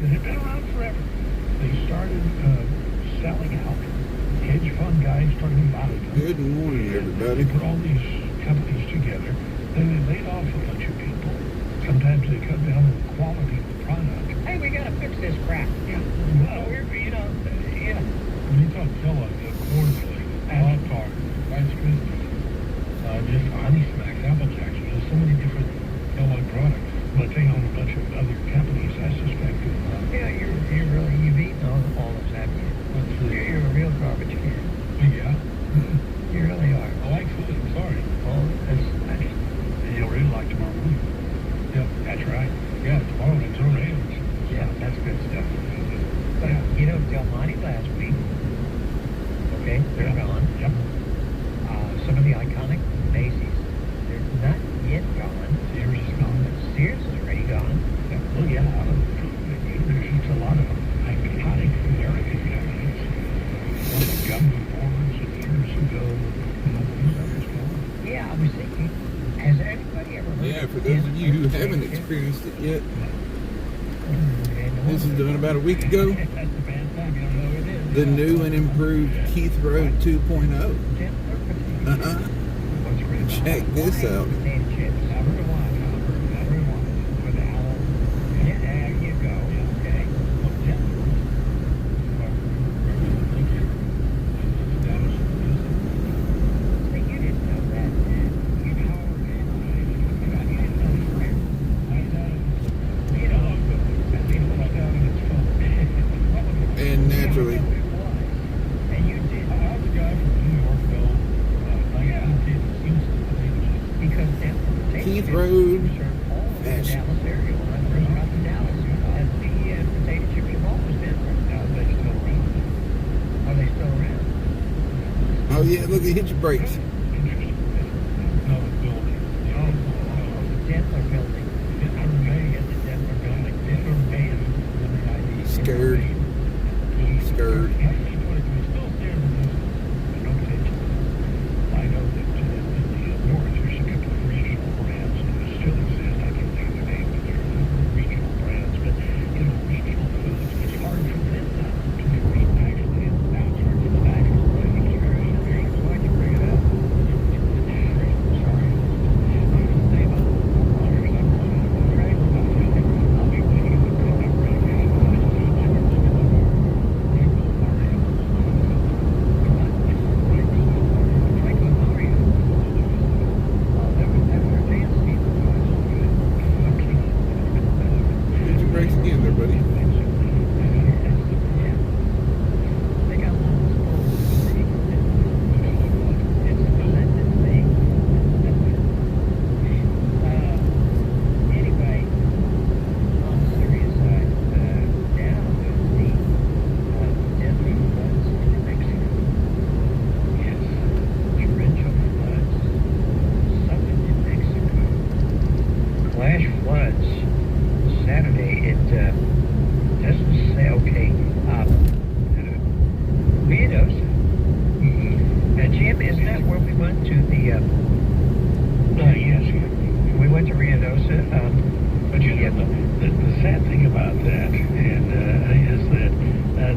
that had been around forever. They started selling out. Hedge fund guys started buying them. Good morning, everybody. They put all these companies together. Then they laid off a bunch of people. Sometimes they cut down on the quality of the product. Hey, we gotta fix this crap. Yeah. Well, yeah. When you talk Kellogg, corn flakes, Pop-Tart, Rice Krispies, just Honey Smacks, Apple Jacks, there's so many different Kellogg products. But they own a bunch of other companies, I suspect. Yeah, you've eaten all those, haven't you? You're a real garbage can. Yeah. You really are. I like food, I'm sorry. Oh, that's And you'll really like tomorrow morning. Yep, that's right. Yeah, tomorrow it's already. yeah, that's good stuff. But you know, Del Monte last week. Okay, they're gone. Yep. Some of the iconic Macy's, they're not yet gone. Sears is gone. Sears is already gone. Well, yeah, there's just a lot of iconic American companies. One that government boards years ago. Yeah, I was thinking, has anybody ever heard Yeah, of for those of you who haven't Denver? experienced it yet, And this is done about a week ago. That's the bad time, you don't know who it is. The new and improved Keith Road 2.0. Denver? What's great about Check this out. Potato chips. with the owl. Yeah, there you go. Okay. So you didn't know that. You know, And naturally, and you did. I was a guy from New York, though. Because Denver, Keith Road Dallas area when I first got to Dallas, and the potato chip shop was Denver. Now they still around. Are they still around? oh yeah, look, hit your brakes. Interesting. No, the building. The Denver building. Denver May at the Denver building. Denver May is the ID. Scared. Scared. Still there. No potential. I know that in the north there's a couple of regional brands that still exist. I can't think of their name, but they're regional brands. But regional foods, it's hard for them now to be actually outsourced to the national brands. Why'd you bring it up? Sorry. Name of I'll be waiting to pick up Franklin Mario. Oh, that was fancy. Hit your brakes again there, buddy. Yeah. They got one of those it's a blended thing. Anyway, on the serious side, down with the deadly floods in New Mexico. Yes, torrential floods, southern New Mexico. Flash floods Saturday. It doesn't say, okay, Ruidoso. Now, Jim, isn't that where we went to the, yes. we went to Ruidoso? But the sad thing about that is that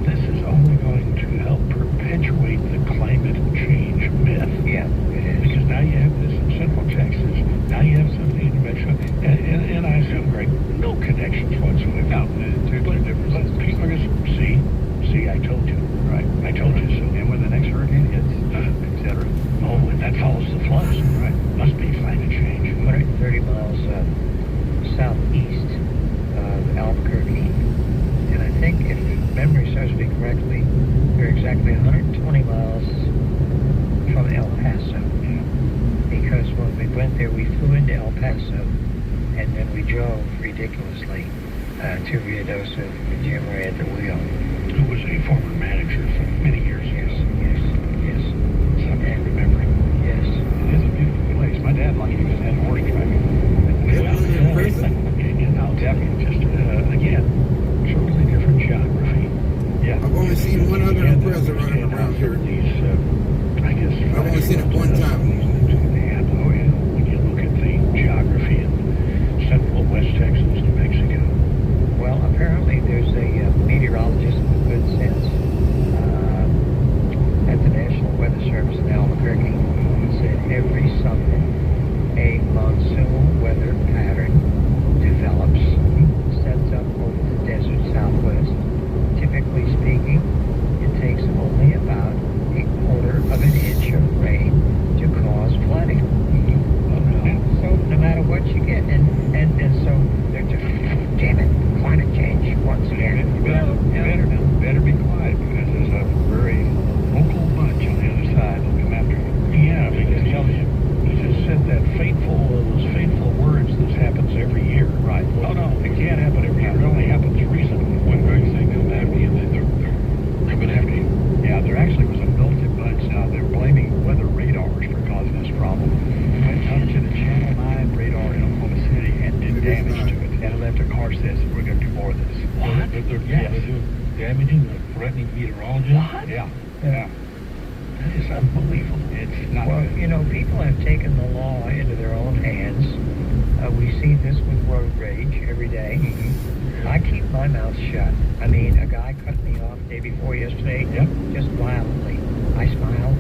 this is only going to help perpetuate the climate change myth. Yeah, it is. Because now you have this in Central Texas, now you have something in New Mexico, and I assume, Greg, no connections whatsoever. No, but people are going to see, I told you, right? I told you so. And when the next hurricane hits, etc. Oh, and that follows the floods, right? Must be climate change. 130 miles southeast of Albuquerque. And I think, if memory serves me correctly, they're exactly 120 miles from El Paso. Yeah. Because when we went there, we flew into El Paso, and then we drove ridiculously to Ruidoso with Jim Ray at the wheel. Who was a former manager for many years ago. Yes. Something I remember. Yes. It is a beautiful place. My dad liked to use that horse driving. Definitely. Just, again, totally different geography. Yeah. I've only seen one other Impreza running around here. These, I guess. I've only seen it one time. Oh, yeah. When you look at the geography in central West Texas, New Mexico. Well, apparently there's a damaging the threatening meteorologist. What? Yeah. That is unbelievable. It's not Well, good. you know, people have taken the law into their own hands. We see this with road rage every day. Mm-hmm. I keep my mouth shut. I mean, a guy cut me off day before yesterday, Yep. just violently. I smiled.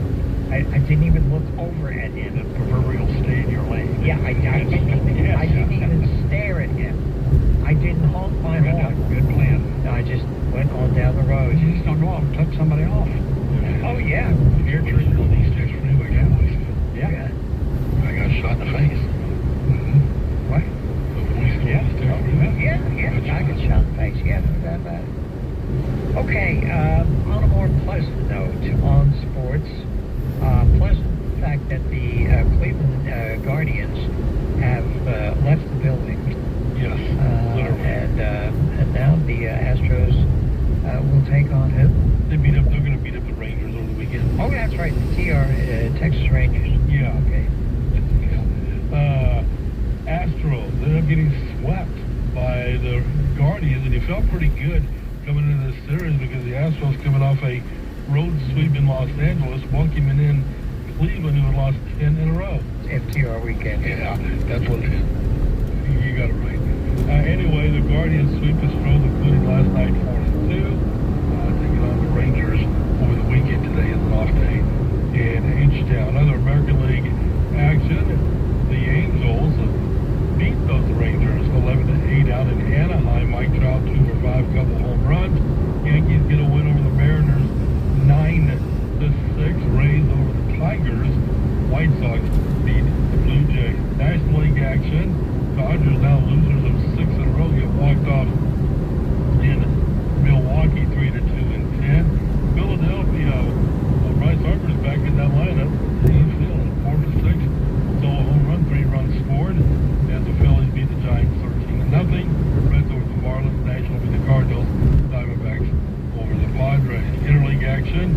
I didn't even look over at him. The proverbial stay in your lane. Yeah, I didn't even, Yes. I didn't even stare at him. I didn't honk my horn. Good plan. I just went on down the road. You just don't know how to cut somebody off. Oh, yeah. You're triggered on these East Freeway cowboys. Yeah. I got shot in the face. Mm-hmm. What? The police on East Freeway. Yeah. I got shot in the face. Yeah, no doubt about it. Okay, on a more pleasant note on sports, pleasant fact that the Cleveland Guardians have left the building. Yes. Literally. And now the Astros will take on who? They're going to beat up the Rangers over the weekend. Oh, that's right, the Texas Rangers. Yeah. Okay. Astros, they're getting swept by the Guardians, and they felt pretty good coming into this series because the Astros coming off a road sweep in Los Angeles, welcoming in Cleveland, who had lost 10 in a row. FTR weekend. Yeah, that's what it is. You got it right. Anyway, the Guardians sweep the Astros, including last night 4-2, taking on the Rangers over the weekend. Today is an off day in H-Town. Other American League action, the Angels beat those Rangers 11-8 out in Anaheim. Mike Trout 2 for 5, couple home runs. Yankees get a win over the Mariners 9-6. Rays over the Tigers. White Sox beat the Blue Jays. National League action. Dodgers now losers of 6 in a row get walked off in Milwaukee 3-2 in 10. Philadelphia, Bryce Harper's back in that lineup. He's feeling 4-6. So a home run, 3 runs scored as the Phillies beat the Giants 13-0. Reds over the Marlins, Nationals beat the Cardinals, Diamondbacks over the Padres. Interleague action.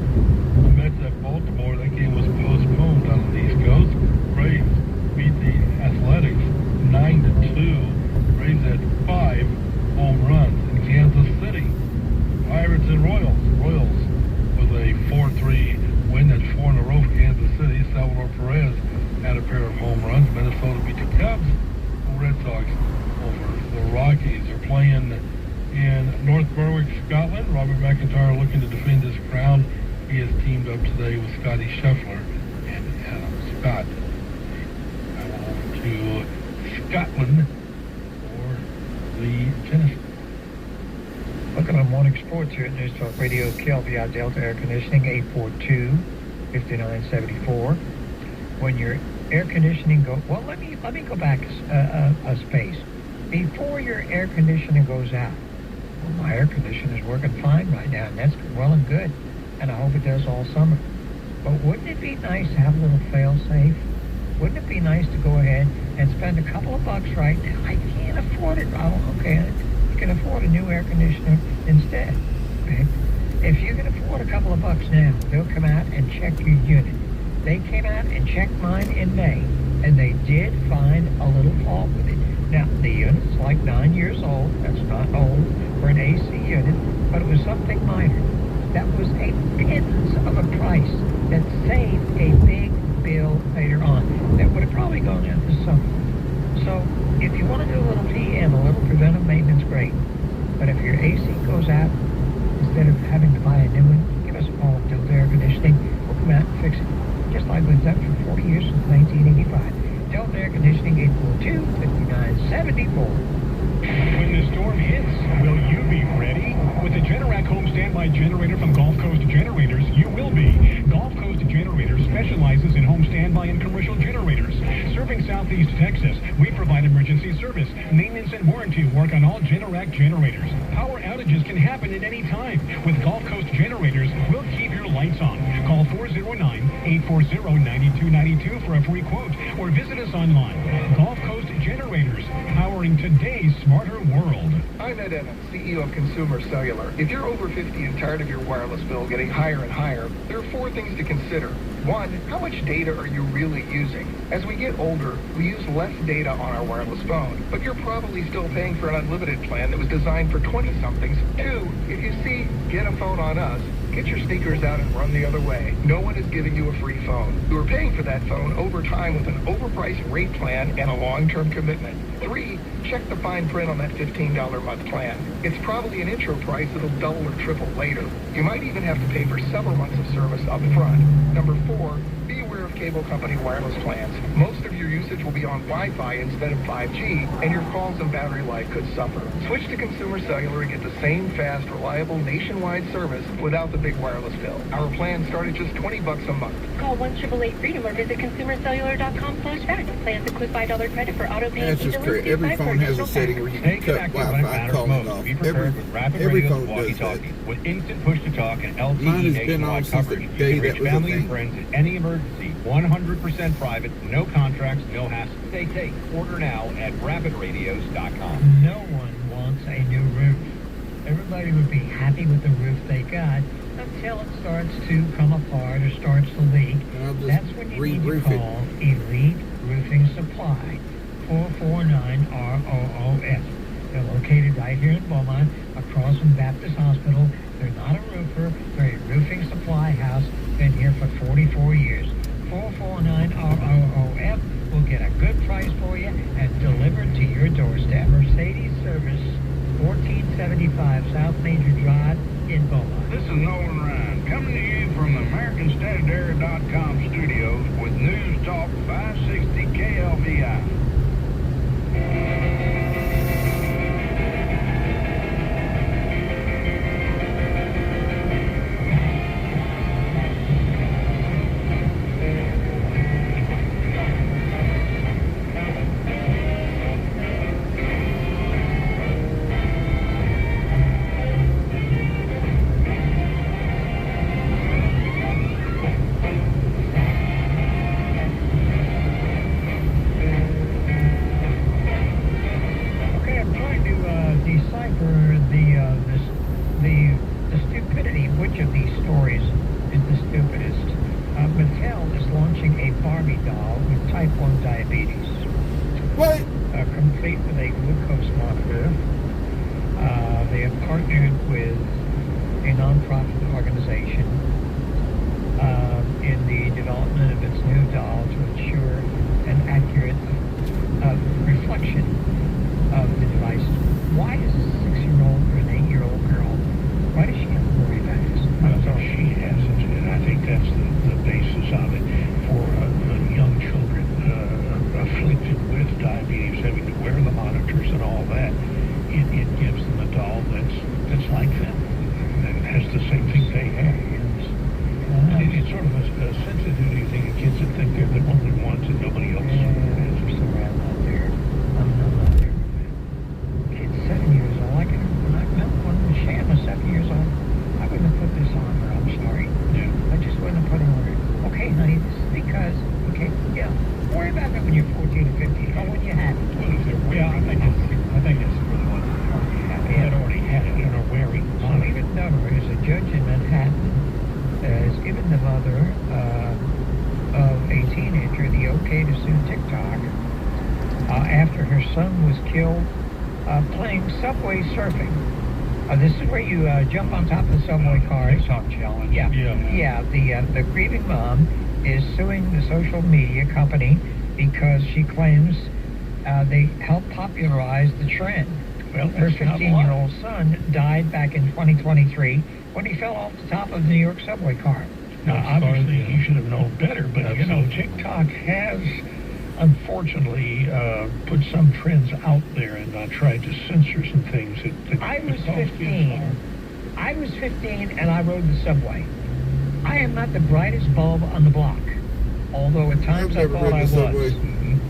The Mets at Baltimore. That game was postponed on the East Coast. Braves beat the Athletics 9-2. Braves had 5 home runs in Kansas City. Pirates and Royals. Royals with a 4-3 win. That's 4 in a row for Kansas City. Salvador Perez had a pair of home runs. Minnesota beat the Cubs. The Red Sox over the Rockies. They're playing in North Berwick, Scotland. Robert McIntyre looking to defend his crown. He has teamed up today with Scotty Scheffler and Adam Scott. Now over to Scotland for the tennis. Looking on Morning Sports here at News Talk Radio, KLVI Delta Air Conditioning, 842-5974. When your air conditioning goes, well, let me go back a space. Before your air conditioning goes out, well, my air conditioner is working fine right now, and that's well and good, and I hope it does all summer. But wouldn't it be nice to have a little fail-safe? Wouldn't it be nice to go ahead and spend a couple of bucks right now? I can't afford it. Oh, okay, you can afford a new air conditioner instead. Okay? If you can afford a couple of bucks now, they'll come out and check your unit. They came out and checked mine in May, and they did find a little fault with it. Now, the unit's like 9 years old. That's not old for an AC unit, but it was something minor. That was a pittance of a price that saved a big bill later on that would have probably gone out this summer. So, if you want to do a little PM, a little preventive maintenance, great. But if your AC goes out, instead of having to buy a new one, give us a call at Delta Air Conditioning. We'll come out and fix it. Just like we've done for 40 years since 1985. Delta Air Conditioning, 842-5974. When the storm hits, will you be ready? With the Generac Home Standby Generator from Gulf Coast Generators, you will be. Gulf Coast Generators specializes in home standby and commercial generators. Serving Southeast Texas, we provide emergency service, maintenance, and warranty work on all Generac generators. Power outages can happen at any time. With Gulf Coast Generators, we'll keep your lights on. Call 409-840-9292 for a free quote, or visit us online. Gulf Coast Generators, powering today's smarter world. I'm Ed Evans, CEO of Consumer Cellular. If you're over 50 and tired of your wireless bill getting higher and higher, there are 4 things to consider. 1, how much data are you really using? As we get older, we use less data on our wireless phone, but you're probably still paying for an unlimited plan that was designed for 20-somethings. 2, if you see Get a Phone on Us, get your sneakers out and run the other way. No one is giving you a free phone. You are paying for that phone over time with an overpriced rate plan and a long-term commitment. 3, check the fine print on that $15 a month plan. It's probably an intro price that'll double or triple later. You might even have to pay for several months of service up front. Number 4, be aware of cable company wireless plans. Most of your usage will be on Wi-Fi instead of 5G, and your calls and battery life could suffer. Switch to Consumer Cellular and get the same fast, reliable, nationwide service without the big wireless bill. Our plan start at just $20 a month. Call 1-888-FREEDOM or visit consumercellular.com/fact. Plans include $5 credit for auto pay. That's just correct. Every phone has a setting where you can cut Wi-Fi calling off. Every phone does that. With instant push-to-talk and LTE Mine has been on nationwide since the coverage, day you can that reach was a family thing. and friends in any emergency. 100% private, no contracts, no hassle. Stay safe. Order now at rapidradios.com. No one wants a new roof. Everybody would be happy with the roof they got until it starts to come apart or starts to leak. I'll just That's when you need to re-roof it. call Elite Roofing Supply, 449-ROOF. They're located right here in Beaumont, across from Baptist Hospital. They're not a roofer. They're a roofing supply house. Been here for 44 years. 449-ROOF will get a good price for you and delivered to your doorstep. Mercedes Service, 1475 South Major Drive in Beaumont. This is Nolan Ryan, coming to you from the AmericanStandardAir.com studios with News Talk 560 KLVI. The stupidity. Which of these stories is the stupidest? Mattel is launching a Barbie doll with type 1 diabetes. What? Complete with a glucose monitor. They have partnered with a non-profit organization in the development of its new doll to ensure an accurate reflection of the device. Why is a 6-year-old or an 8-year-old girl, why does she have to worry about this? She has it, and I think that's the basis of it for young children afflicted with diabetes, having to wear the monitors and all that. It gives them a doll that's like them and has the same thing they have. It's sort of a sensitivity thing. Kids that think they're the only ones and nobody else is. I'm not there. Kid's 7 years old. I can when Shan was 7 years old, I wouldn't have put this on her. I'm sorry. Yeah. I just wouldn't have put it on her. Okay, honey, this is because, yeah, worry about that when you're 14 or 15, or when you have it. Well, if they're wearing, I think it's for the ones that already have it. That already had it and are wearing. So even though is a judge in Manhattan has given the mother of a teenager the okay to sue TikTok after her son was killed playing subway surfing. This is where you jump on top of the subway cars. TikTok challenge. Yeah. The grieving mom is suing the social media company because she claims they helped popularize the trend. Well, Her 15-year-old son died back in 2023 when he fell off the top of the New York subway car. Now, obviously, he should have known better, but, TikTok has, unfortunately, put some trends out there and tried to censor some things. I was 15. I was 15 and I rode the subway. I am not the brightest bulb on the block, although at times I thought I was.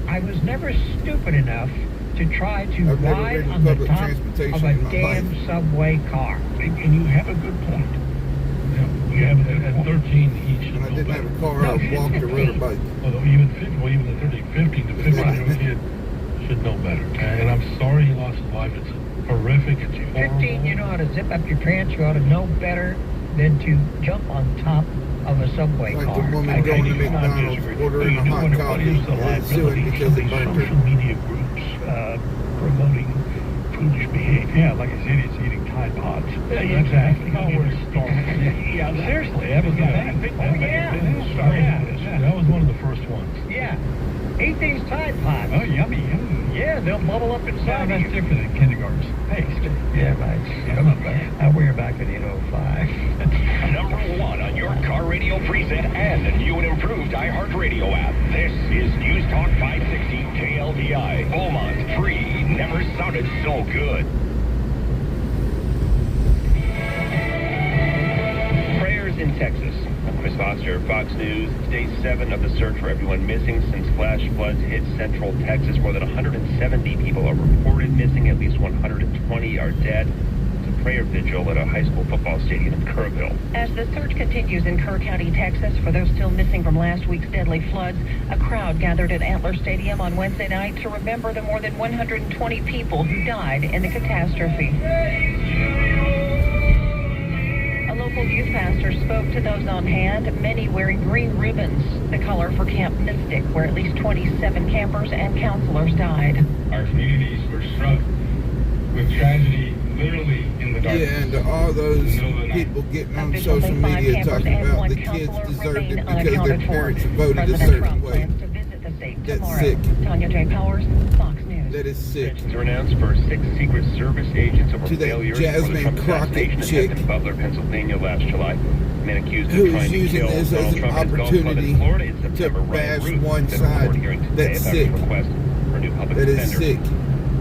I was never stupid enough to try to ride on the top of a damn subway car. And you have a good point. You have at 13, he should When I know didn't better. have a car, I walked or rode a bike. Although even the 15 to 15-year-old kid should know better. And I'm sorry he lost his life. It's horrific. 15, you know how to zip up your pants. You ought to know better than to jump on top of a subway Like car. the woman going to McDonald's ordering a hot coffee and suing because it burnt Social her. media groups promoting foolish behavior. Yeah, like his idiots eating Tide Pods. Yeah, exactly. Yeah, seriously, that was the thing. Oh, yeah. That was one of the first ones. Yeah. Eat these Tide Pods. Oh, yummy. Yeah, they'll bubble up Yeah, inside that's you. different than kindergarten's paste. Yeah, right. Come on, back. We were back in 805. Number one on your car radio preset and the new and improved iHeartRadio app. This is News Talk 560 KLDI. Beaumont, free. Never sounded so good. Prayers in Texas. I'm Chris Foster, Fox News. It's day 7 of the search for everyone missing since flash floods hit central Texas. More than 170 people are reported missing. At least 120 are dead. It's a prayer vigil at a high school football stadium in Kerrville. As the search continues in Kerr County, Texas, for those still missing from last week's deadly floods, a crowd gathered at Antler Stadium on Wednesday night to remember the more than 120 people who died in the catastrophe. A local youth pastor spoke to those on hand, many wearing green ribbons, the color for Camp Mystic, where at least 27 campers and counselors died. Our communities were struck with tragedy literally in the darkness. Yeah, and to all those people getting on social media talking about the kids deserved it because their parents voted a certain way. That's sick. Tanya J. Powers, Fox News. That is sick. Sanctions are announced for 6 Secret Service agents over To that failures for the Jasmine Trump Crockett assassination chick attempt in Butler, Pennsylvania last July. Men accused of Who's trying to using kill this as Donald an Trump at a golf club opportunity in Florida in to September. bash Ryan Root one set a court side. hearing today That's about sick. his request for a new public That is defender. sick.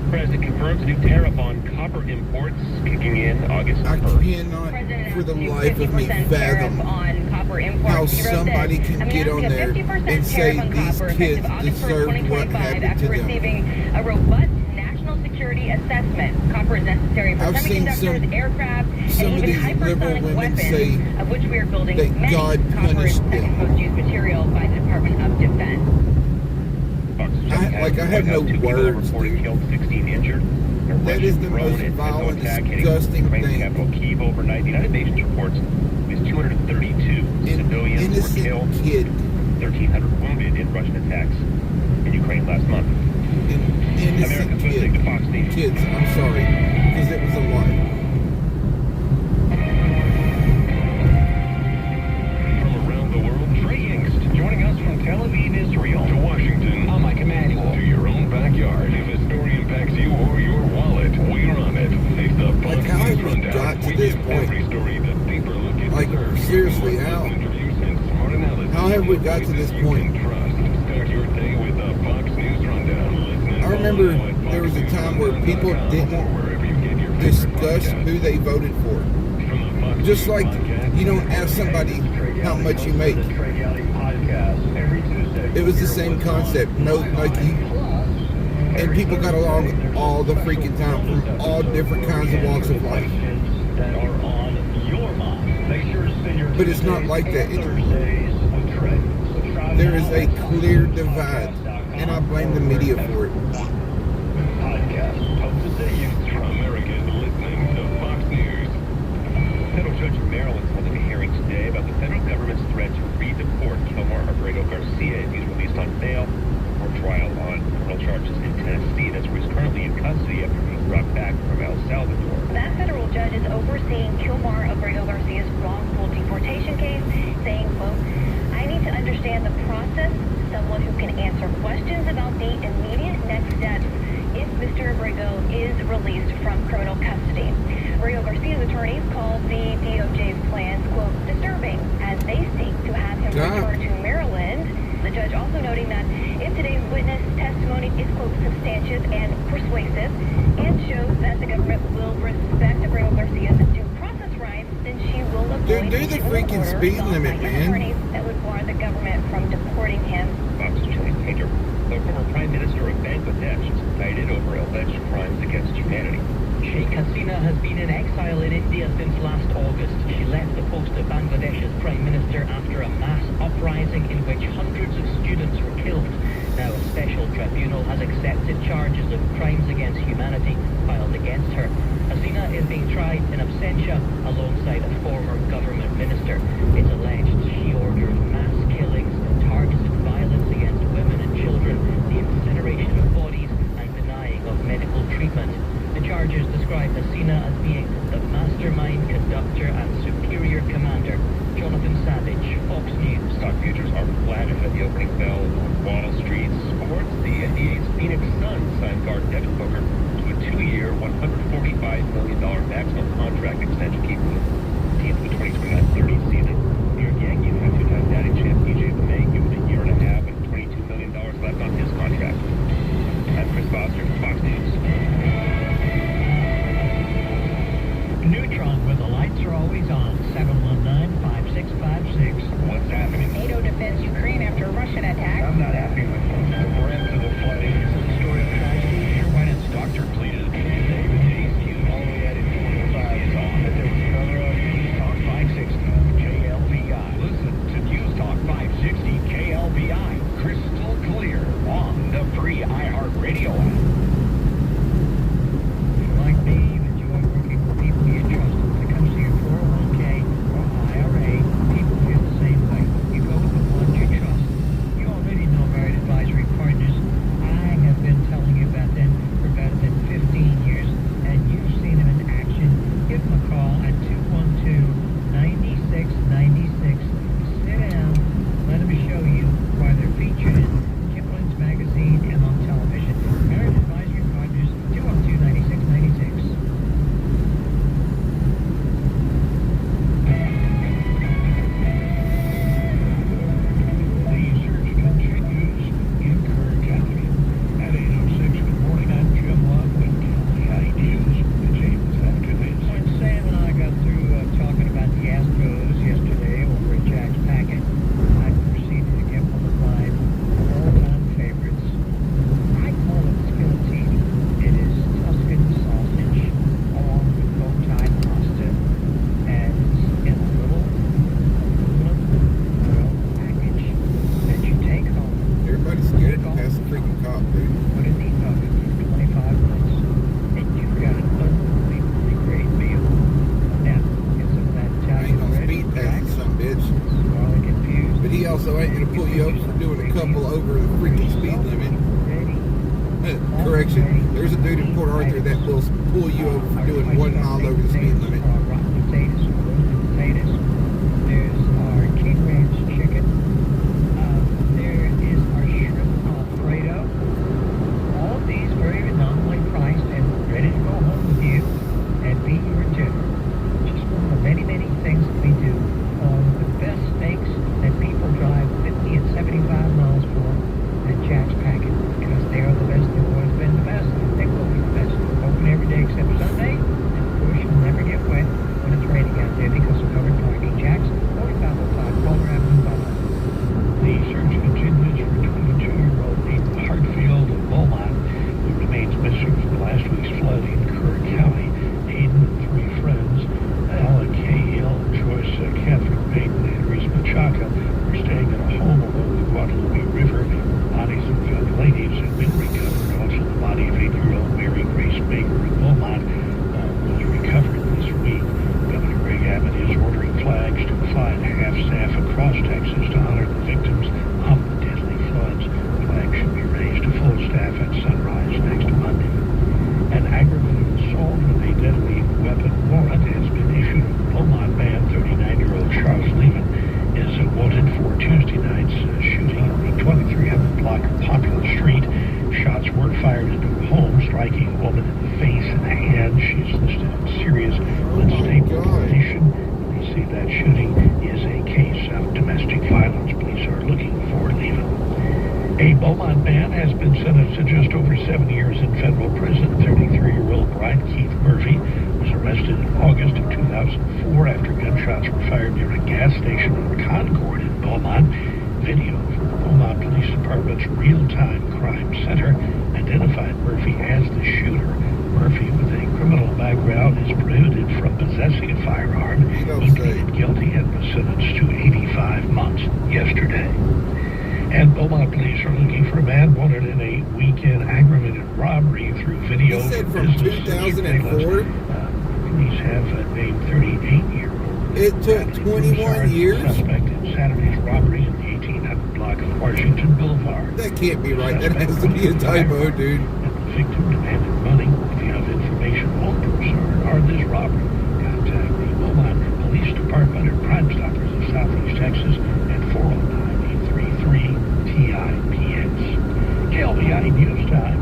President confirms new tariff on copper imports kicking in August I 1st. cannot, for the life of me, fathom how somebody can get on there and say these kids deserve what happened to them. Receiving a robust national security assessment. Copper is necessary for I've seen semiconductors, aircraft, some and of even these liberal hypersonic women weapons, say of which we are building that many. God Copper is punished second them. most used material by the Department of Defense. I have no words, Reported dude. killed, 16 injured. A That is Russian the drone most and violent, missile attack hitting disgusting Ukraine's thing. capital Kyiv overnight. The United Nations reports at least 232 An civilians were innocent killed, kid. 1,300 wounded in Russian attacks in Ukraine last month. An innocent America's listening to kid. Fox News. Kids, I'm sorry, because it was a lot. From around the world, Trey Yingst joining us from Tel Aviv, Israel. To Washington, I'm Mike Emanuel. To your own backyard. If a story impacts you or your wallet, we're on it. It's the Fox Like, how News have we Rundown. got to We this give point? every story the deeper look it Like, deserves. seriously, More how? interviews and smart analysis. How have we got to this You point? can trust. Start your day with the Fox News Rundown. Listen I remember there was a time where people didn't discuss who they voted for. Just like you don't ask somebody how much you make. It was the same concept. No, like you, and people got along all the freaking time from all different kinds of walks of life. But it's not like that anymore. There is a clear divide, and I blame the media for it. America's listening to Fox News. Federal judge in Maryland is holding a hearing today about the federal government's threat to redeport Kilmar Abrego Garcia if he's released on bail or trial on criminal charges in Tennessee. That's where he's currently in custody after being brought back from El Salvador. That federal judge is overseeing Kilmar Abrego Garcia's wrongful deportation case, saying, quote, I need to understand the process, someone who can answer questions about the immediate next steps if Mr. Abrego is released from criminal custody. Abrego Garcia's attorneys called the DOJ's plans, quote, disturbing, as they seek to have him return to Maryland. The judge also noting that if today's witness testimony is, quote, substantive and persuasive and shows that the government will respect Abrego Garcia's due process rights, then she will avoid Dude, do the freaking order speed sought limit, by his man. attorneys that would bar the government from deporting him. Fox News painter. The former Prime Minister of Bangladesh is indicted over alleged crimes against humanity. Sheikh Hasina has been in exile in India since last August. She left the post of Bangladesh's Prime Minister after a mass uprising in which hundreds of students were killed. Now a special tribunal has accepted charges of crimes against humanity filed against against her. Hasina is being tried in absentia alongside a former government minister. It's alleged she ordered mass killings, targeted violence against women and children, the incineration of bodies, and denying of medical treatment. The charges describe Hasina as being the mastermind, conductor, and superior commander. Jonathan Savage, Fox News. Stock futures are flat ahead of the opening bell on Wall Street. Sports, the NBA's Phoenix Suns signed guard Devin Booker to a 2-year, $145 million maximum contract extension, keeping the team for the 2029-30 season. New York Yankees have two-time batting champ DJ LeMay given a year and a half and $22 million left on his contract. I'm Chris Foster, Fox News. Neutron, where the lights are always on. 719-5656. What's happening? NATO defends Ukraine after a Russian attack. I'm not happy with the breadth of the flooding. This is a story of tragedy. Your Whitehead's doctor pleaded. David Hayes, all the way at 45 is on. But there was another News Talk 560 KLVI. Listen to News Talk 560 KLVI. Crystal clear on the free iHeartRadio app. Like me, you enjoy working with people you trust. When it comes to your 401k or IRA, people feel the same way. You go with the ones you trust. You already know Merit Advisory Partners. I have been telling you about them for better than 15 years, and you've seen them in action. Give them a call at 212-9696. Sit down, let them show you why they're featured in Kipling's magazine and on television. Merit Advisory Partners, 212-9696. The search continues in Kerr County. At 8:06, good morning, I'm Jim Love with KLVI News. James afternoon. When Sam and I got through talking about the Astros yesterday over at Jack's Packet, I proceeded to get one of my all-time favorites. I call it skilletine. It is Tuscan sausage along with bow-tie pasta, and it's in a little aluminum foil package that you take home, Everybody's scared to pass the freaking cop, dude. put in the oven for 25 minutes, and you've got an unbelievably great meal. Now, get some of that I Italian ain't gonna bread, speed past Jack, you, some bitch. garlic infused. But he also ain't gonna pull you over for doing a couple over the freaking speed limit. Correction, there's a dude in Port Arthur that will pull you over for doing 1 mile over the speed limit. Rotten potatoes, roasted potatoes. There's our King Ranch chicken. There is our shrimp Alfredo. All of these very nominally priced and ready to go home with you and be your dinner. Just one of the many, many things that we do on the best steaks that people drive 50 and 75 miles for at Jack's Packet, because they are the best. They've always been the best. They will be the best. Open every day except Sunday. And of course, you'll never get wet when it's raining out there because of covered parking. Jack's 4505 Boulder Avenue, Beaumont. The search continues for 22-year-old Nathan Hartfield of Beaumont, who remains missing from last week's flood in Kerr County. Hayden and 3 friends, Ella Cahill, Joyce Catherine Payton, and Reese Machaca, were staying in a home along the Guadalupe River. Bodies of young ladies have been recovered. Also, the body of 8-year-old Mary Grace Baker of Beaumont was recovered this week. Governor Greg Abbott is ordering flags to fly at half-staff across Texas to honor the victims of the deadly floods. Flags should be raised to full staff at sunrise next Monday. An aggravated assault with a deadly weapon warrant has been issued. Beaumont man, 39-year-old Charles Lehman, is wanted for Tuesday night's shooting in the 2300 block of Popular Street. Shots were fired into a home, striking a woman in the face and hand. She's listed in serious unstable condition. You see, that shooting is a case of domestic violence. Police are looking for Lehman. A Beaumont man has been sentenced to just over 7 years in federal prison. 33-year-old Brian Keith Murphy was arrested in August of 2004 after gunshots were fired near a gas station on Concord in Beaumont. Video from the Beaumont Police Department's real-time crime center identified Murphy as the shooter. Murphy, with a criminal background, is prohibited from possessing a firearm. He pleaded guilty and was sentenced to 85 months yesterday. And Beaumont police are looking for a man wanted in a weekend aggravated robbery through video. He said from 2004. Police have named 38-year-old. It took 21 years? Suspect in Saturday's robbery in the 1800 block of Washington Boulevard. That can't be right. That has to be a typo, dude. The victim demanded money. If you have information on concern or this robbery, contact the Beaumont Police Department or Crime Stoppers of Southeast Texas at 409-833-TIPX. KLVI News Time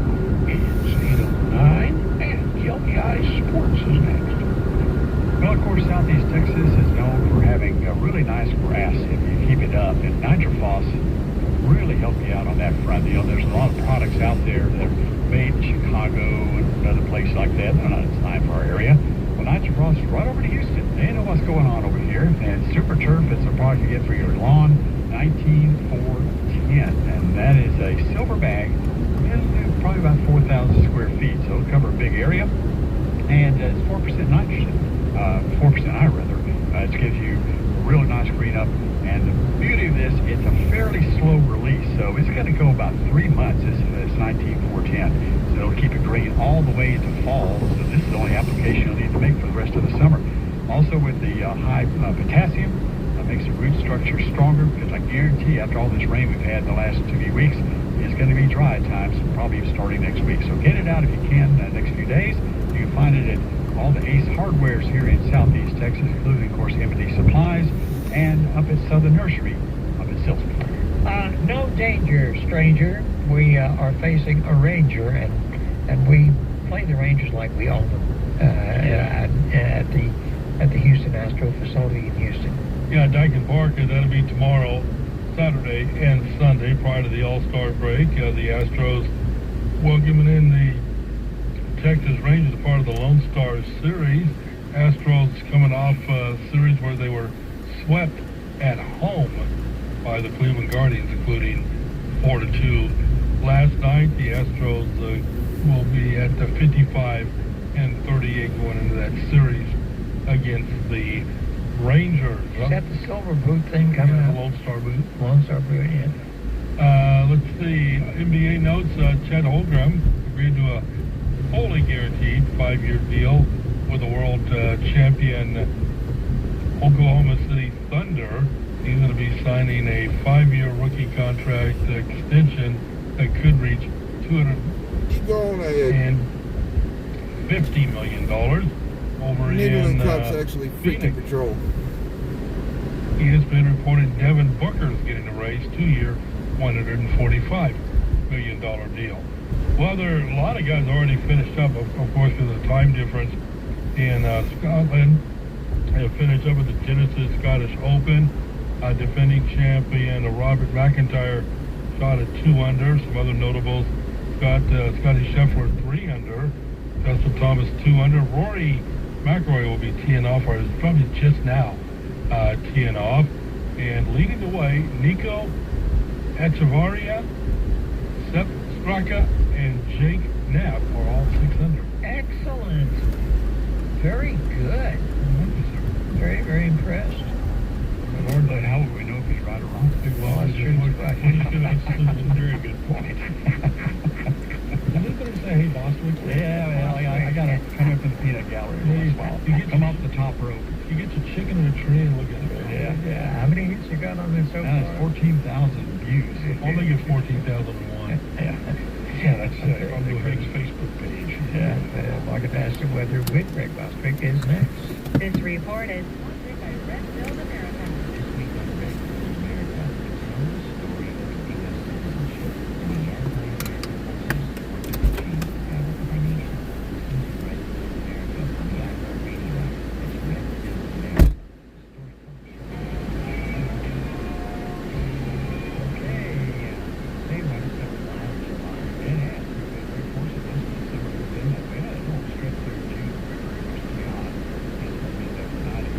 is 8:09, and KLVI Sports is next. Well, of course, Southeast Texas is known for having really nice grass if you keep it up, and NitroFoss really help you out on that front. You know, there's a lot of products out there that are made in Chicago and other places like that. It's time for our area. Well, NitroFoss is right over to Houston. They know what's going on over here. And Super Turf, it's a product you get for your lawn, 19410, and that is a silver bag. It's probably about 4,000 square feet, so it'll cover a big area. And it's 4% nitrogen. 4% iron rather. It gives you a really nice green up, and the beauty of this, it's a fairly slow release, so it's going to go about 3 months. It's 19410, so it'll keep it green all the way into fall. So this is the only application you'll need to make for the rest of the summer. Also with the high potassium, makes the root structure stronger, because I guarantee after all this rain we've had in the last 2 weeks, it's going to be dry at times, probably starting next week. So get it out if you can next few days. You can find it at all the Ace Hardwares here in Southeast Texas, including, of course, M&D Supplies, and up at Southern Nursery up in Silsbee. No danger, stranger. We are facing a Ranger, and we play the Rangers like we own them at the Houston Astro facility in Houston. Yeah, Dyke and Parker, that'll be tomorrow, Saturday, and Sunday prior to the All-Star break. The Astros welcoming in the Texas Rangers, part of the Lone Star Series. Astros coming off a series where they were swept at home by the Cleveland Guardians, including 4-2 last night. The Astros will be at the 55-38 going into that series against the Rangers. Is that the silver boot thing coming out? The Lone Star boot. Lone Star boot, yeah. Let's see. NBA notes. Chet Holmgren agreed to a fully guaranteed 5-year deal with the world champion Oklahoma City Thunder. He's going to be signing a 5-year rookie contract extension that could reach $250 million over in Cup's actually freaking patrol. ESPN reported Devin Booker's getting a raise, 2-year, $145 million deal. Well, there are a lot of guys already finished up, of course, with the time difference in Scotland. They finished up with the Genesis Scottish Open. Defending champion Robert McIntyre shot at 2 under. Some other notables got Scotty Scheffler 3 under. Justin Thomas 2 under. Rory McIlroy will be teeing off, or is probably just now teeing off. And leading the way, Nico Echevarria, Sepp Straka, and Jake Knapp are all 6 under. Excellent. Very good. Very, very impressed. Lord, but how would we know if he's right or wrong? Well, that's true. That's a very good point. Anybody say, hey, Bostwick? Yeah, well, I got to come up in the peanut gallery once in a while. Come off the top rope. You get your chicken in a tree and look at it. Yeah. How many hits you got on this so far? It's 14,000 views. I'll make it 14,001. Yeah, that's on the Greg's Facebook page. Yeah, forecast of weather with Greg Bostwick is next. This report is sponsored by Red Build America. This week on Red Build America, we tell the story of U.S. citizenship and the anti-American forces working to change the fabric of our nation. Listen to Red Build America on the iHeartRadio app. It's Red Build America. The story comes Okay. They run 7 miles in July. Yeah, very fortunate. Some of the things that we had, it won't stretch through June, very much beyond. It's going to be overnight.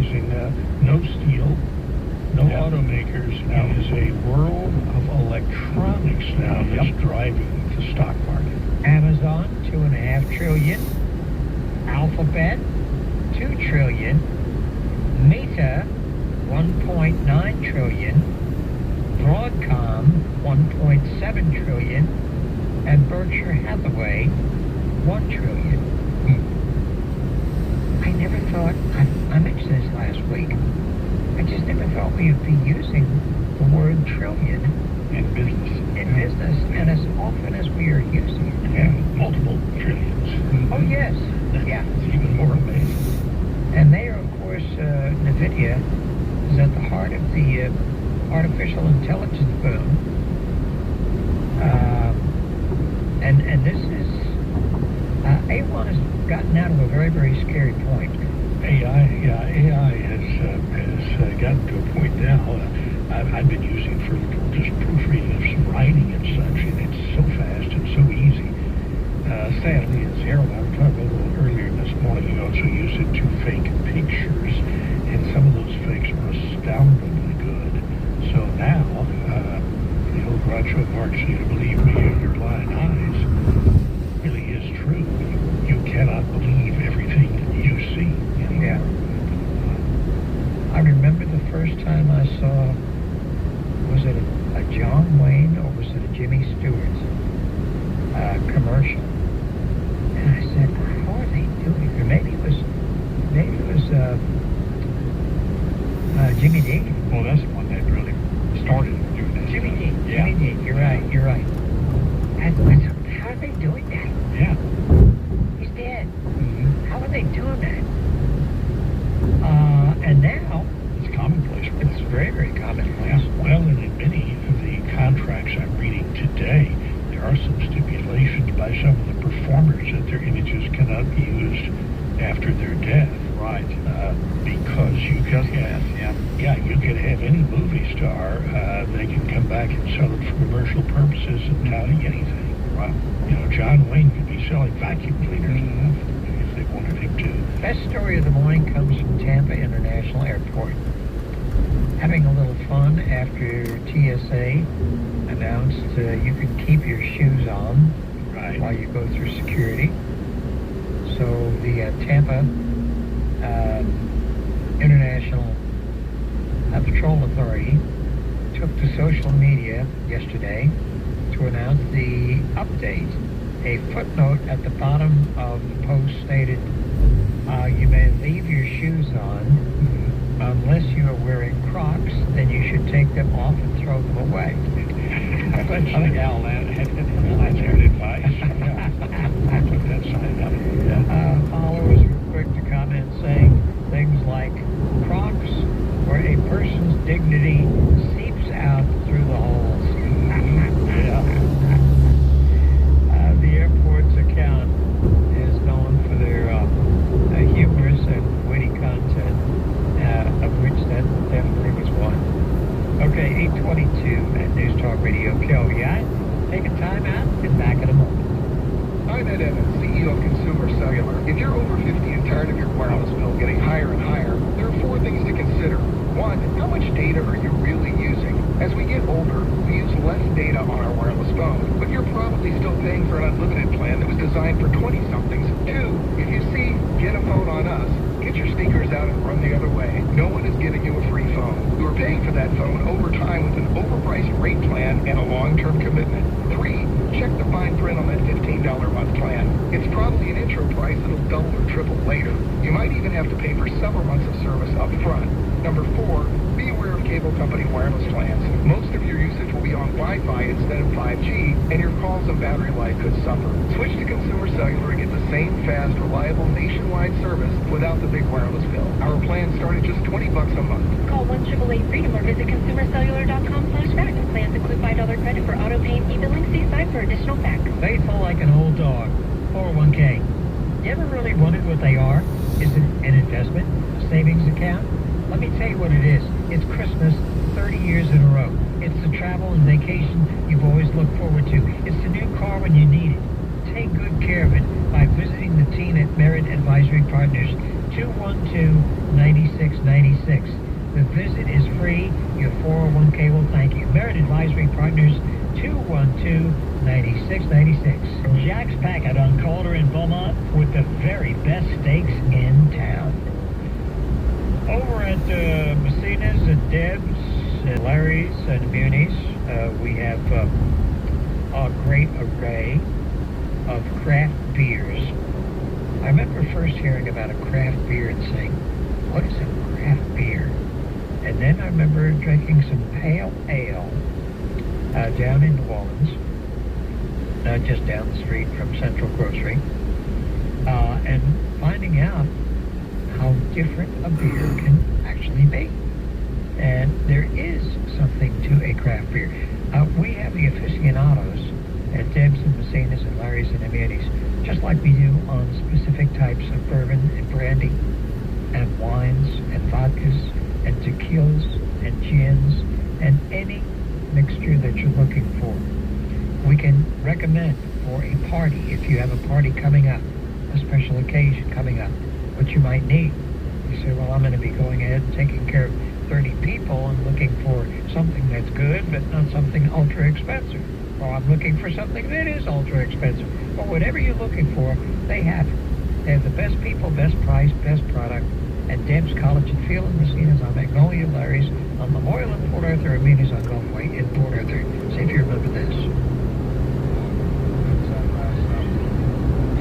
using no steel, no automakers. It is a world of electronics now that's driving the stock market. Amazon, $2.5 trillion. Alphabet, $2 trillion. Meta, $1.9 trillion. Broadcom, $1.7 trillion. And Berkshire Hathaway, $1 trillion. I never thought, I mentioned this last week, I just never thought we would be using the word trillion In business. and as often as we are using it. Yeah, multiple trillions. Oh, yes. Yeah. It's even more amazing. And they are, of course, NVIDIA is at the heart of the artificial intelligence boom. And this is, A1 has gotten out of a very, very scary point. AI has gotten to a point now. I've been using for just proofreading of some writing and such, and it's so fast and so easy. Sadly, as Harold and I were talking about a little earlier this morning, you also use it to fake pictures, and some of those fakes are astoundingly good. So now, the old Groucho Marx, you believe me, your blind eyes, really is true. You cannot believe everything you see anymore. Yeah. I remember the first time I saw, was it a John Wayne or was it a Jimmy Stewart commercial? And I said, how are they doing it? Or maybe it was Jimmy Dean. Well, that's the one that really started doing that. Jimmy Dean. Yeah. Jimmy Dean. You're right. And I said, how are they doing that? Yeah. He's dead. Mm-hmm. How are they doing that? And now It's commonplace. it's very, very commonplace. Yeah. Well, and in many of the contracts I'm reading today, there are some stipulations by some of the performers that their images cannot be used after their death. Right. Because you can have, you can have any movie star. They can come back and sell it for commercial purposes and touting anything. Right. You know, John Wayne could be selling vacuum cleaners if they wanted him to. Best story of the morning comes from Tampa International Airport. Having a little fun after TSA announced you could keep your shoes on while you go through security. So the Tampa International Patrol Authority took to social media yesterday to announce the update. A footnote at the bottom of the post stated, you may leave your shoes on unless you are wearing Crocs, then you should take them off and throw them away. I think Al had good advice. I put that sign up. Followers were quick to comment saying things like, Crocs, where a person's dignity seeps out through the holes. The airport's account is known for their humorous and witty content, of which that definitely was one. Okay, 8:22 at News Talk Radio KLVI. Take a time out and back in a moment. I'm Ed Evans, CEO of Consumer Cellular. If you're over 50 and tired of your wireless bill getting higher and higher, there are 4 things to consider. 1, how much data are you really using? As we get older, we use less data on our wireless phone, but you're probably still paying for an unlimited plan that was designed for 20-somethings. 2, if you see Get a Phone on Us, get your sneakers out and run the other way. No one is giving you a free phone. You are paying for that phone over time with an overpriced rate plan and a long-term commitment. 3, check the fine print on that $15 a month plan. It's probably an intro price that'll double or triple later. You might even have to pay for several months of service up front. Number 4, be aware of cable company wireless plans. Most of your usage will be on Wi-Fi instead of 5G, and your calls and battery life could suffer. Switch to Consumer Cellular and get the same fast, reliable nationwide service without the big wireless bill. Our plan start at just $20 a month. Call 1-888-FREEDOM or visit consumercellular.com/facts. Plans include $5 credit for auto pay and e-billing. See site for additional facts. Faithful like an old dog. 401k. You ever really wondered what they are? Is it an investment? A savings account? Let me tell you what it is. It's Christmas 30 years in a row. It's the travel and vacation you've always looked forward to. It's the new car when you need it. Take good care of it by visiting the team at Merit Advisory Partners, 212-9690. Okay, well, thank you. Merit Advisory Partners, 212-9696. Jack's Packet on Calder in Beaumont with the very best steaks in town. Over at Messina's and Deb's and Larry's and Muni's, we have a great array of craft beers. I remember first hearing about a craft beer and saying, what is a craft beer? And then I remember drinking some pale ale down in New Orleans, just down the street from Central Grocery, and finding out how different a beer can actually be. And there is something to a craft beer. We have the aficionados at Deb's and Messina's and Larry's and Muni's, just like we do on specific types of bourbon and brandy and wines and vodkas and tequilas and gins and any mixture that you're looking for. We can recommend for a party, if you have a party coming up, a special occasion coming up, what you might need. You say, well, I'm going to be going ahead and taking care of 30 people and looking for something that's good, but not something ultra expensive. Or I'm looking for something that is ultra expensive. But whatever you're looking for, they have it. They have the best people, best price, best product at Deb's, College and Field, and Messina's on Magnolia, Larry's on Memorial in Port Arthur, and Muni's on Gulfway in Port Arthur. See if you remember this.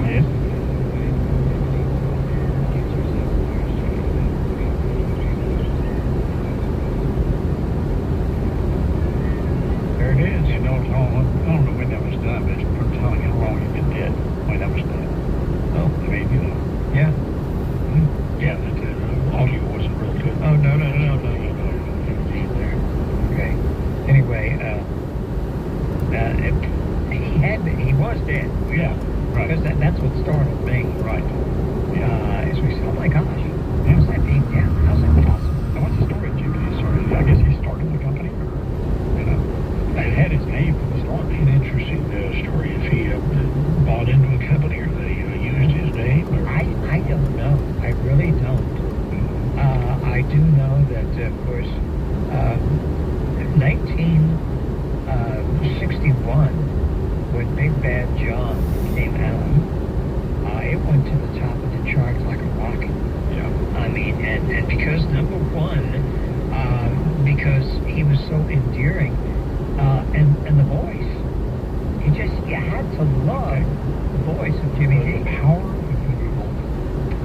Yes. There it is. You know, it's all, I don't know when that was done, but it's pretty telling how long you've been dead when that was done. Oh, I mean, you know. yeah. Yeah, the audio wasn't real good. Oh, no. Okay. Anyway, he was dead. Yeah, right. Because that's what startled me. Right. As we said, oh my gosh, how's that being down? How's that possible? Now, what's the story of Jimmy? I guess he started the company, or, you know, it had his name from the start. An interesting story. If he bought into a company, or they used his name, or I don't know. I really don't. I do know that, of course, 1961, when Big Bad John came out, it went to the top of the charts like a rocket. yeah. I mean, and because number one, because he was so endearing, and the voice, you had to love the voice of Jimmy D. The power of Google.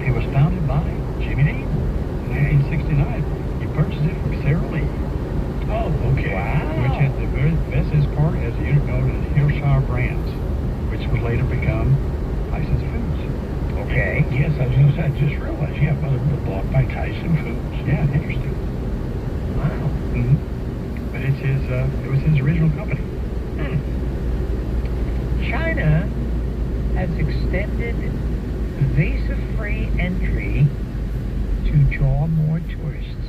It was founded by Jimmy D. in 1969. He purchased it from Sarah Lee. Oh, okay. Wow. Which had the very business part as a unit known as Hillshire Brands, which would later become Tyson's Foods. Okay. Yes, I just realized, yeah, well, it was bought by Tyson Foods. Yeah, interesting. Wow. Mm-hmm. But it was his original company. China has extended visa-free entry to draw more tourists.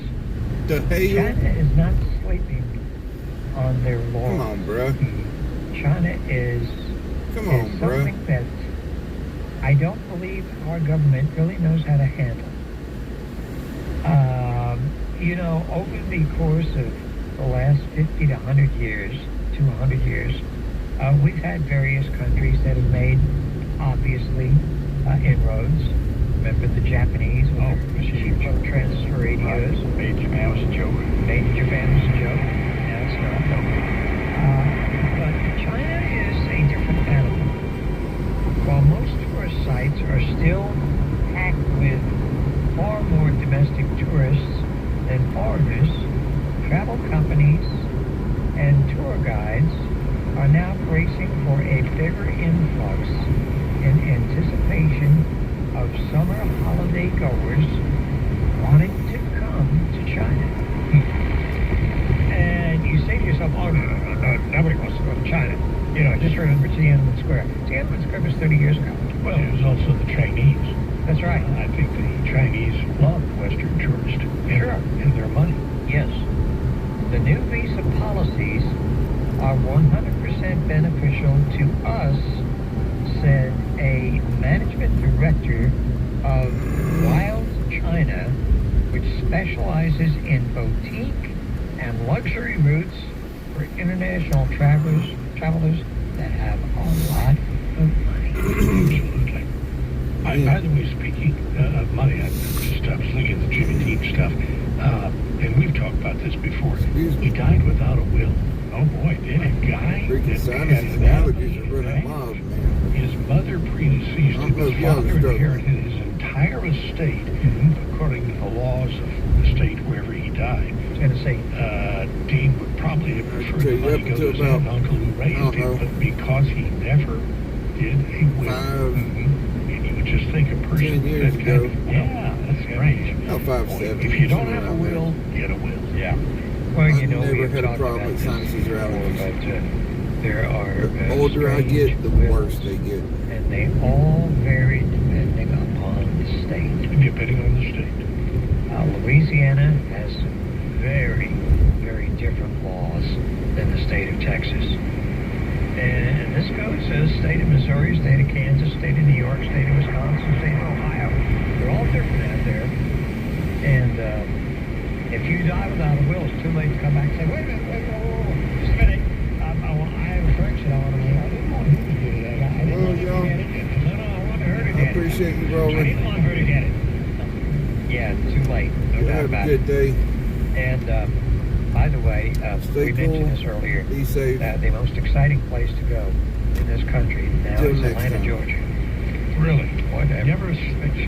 The hell? China is not sleeping on their laurels. Come on, bro. China is something that I don't believe our government really knows how to handle. You know, over the course of the last 50 to 100 years, we've had various countries that have made, obviously, inroads. Remember the Japanese with their cheap little transistor radios? Major Mouse joke. Major Mouse joke. Now it's not. But China is a different animal. While most tourist sites are still packed with far more domestic tourists than foreigners, travel companies and tour guides are now bracing for a bigger influx in anticipation of summer holiday goers wanting to come to China. And you say to yourself, oh, no, nobody wants to go to China. You know, just remember Tiananmen Square. Tiananmen Square was 30 years ago. Well, it was also the Chinese. That's right. I think the Chinese love Western tourists. Sure. And their money. Yes. The new visa policies are 100% beneficial to us, said a management director of Wild China, which specializes in boutique and luxury routes for international travelers that have a lot of money. Absolutely. By the way, speaking of money, I was looking at the Jimmy Dean stuff, and we've talked about this before. He died without a will. Oh boy, did a guy Freaking that sinuses and allergies are running wild, man. his mother predeceased him. His father inherited his entire estate, according to the laws of the state wherever he died. Tennessee. Dean would probably have preferred tell the you money up go to until his about, aunt and uncle who raised him, but because he never did a will, and you would just think a person 10 years that ago. kind of, yeah, that's strange. About 5, 7. If you don't have a somewhere will, around get a will. Yeah. Well, I've you know, never we've had a talked problem about with this sinuses or before, allergies. but there are The older I get, the strange worse wills, they get. and they all vary depending upon the state. Depending on the state. Louisiana has some very, very different laws than the state of Texas. And this goes to the state of Missouri, state of Kansas, state of New York, state of Wisconsin, state of Ohio. They're all different out there. And if you die without a will, it's too late to come back and say, wait a minute, whoa, just a minute. I have a correction I want to make. I didn't want him to get it. I didn't want him to get it. No, I wanted her to get it. I appreciate you I rolling. didn't want her to get it. Yeah, too late. No You doubt have about a it. good day. And by the way, Stay we mentioned cool. this earlier. Be safe. The most exciting place to go in this country now Till is next Atlanta, time. Georgia. Really? Whatever. Never